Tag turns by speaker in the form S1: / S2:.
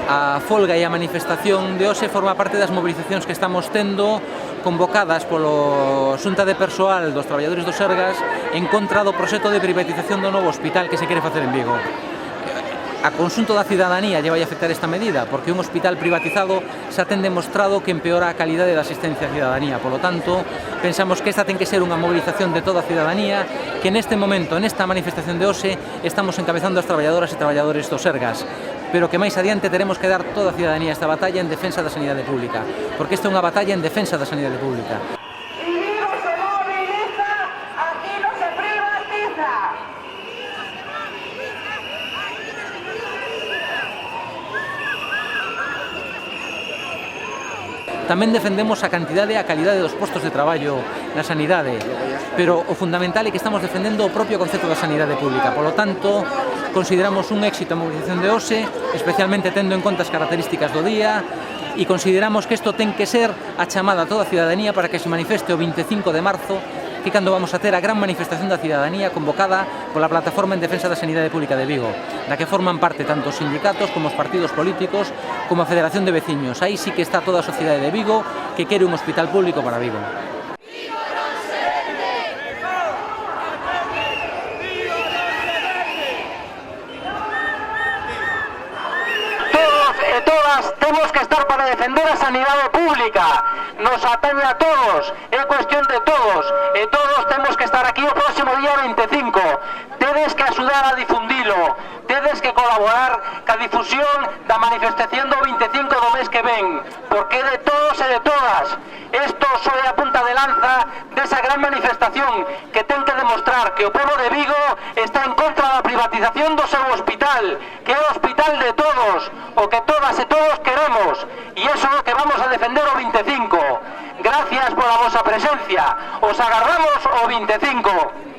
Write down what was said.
S1: A folga e a manifestación de hoxe forma parte das mobilizacións que estamos tendo convocadas polo Xunta de Persoal dos Traballadores do Sergas en contra do proxecto de privatización do novo hospital que se quere facer en Vigo. A conxunto da cidadanía lle vai afectar esta medida, porque un hospital privatizado xa ten demostrado que empeora a calidade da asistencia á cidadanía. Polo tanto, pensamos que esta ten que ser unha movilización de toda a cidadanía, que neste momento, nesta manifestación de hoxe, estamos encabezando as traballadoras e traballadores do Sergas, pero que máis adiante teremos que dar toda a cidadanía esta batalla en defensa da sanidade pública, porque esta é unha batalla en defensa da sanidade pública. Tamén defendemos a cantidade e a calidade dos postos de traballo na sanidade, pero o fundamental é que estamos defendendo o propio concepto da sanidade pública. Polo tanto, consideramos un éxito a mobilización de hoxe, especialmente tendo en conta as características do día, e consideramos que isto ten que ser a chamada a toda a cidadanía para que se manifeste o 25 de marzo, que cando vamos a ter a gran manifestación da cidadanía convocada pola Plataforma en Defensa da Sanidade Pública de Vigo, da que forman parte tanto os sindicatos como os partidos políticos, como a Federación de Veciños. Aí sí que está toda a sociedade de Vigo que quere un hospital público para Vigo.
S2: Todos e todas temos que estar para defender a sanidade pública. Nos atañe a todos, é cuestión de todos, e todos temos que estar aquí o próximo día 25. Tedes que axudar a difundilo, tedes que colaborar ca difusión da manifestación do 25 do mes que ven, porque é de todos e de todas. Isto só é a punta de lanza desa gran manifestación que ten que demostrar que o pobo de Vigo está en contra da privatización do seu hospital, que é o hospital de todos, o que todas e todos queremos, e iso é o que vamos a defender o 25. Gracias pola vosa presencia, os agardamos o 25.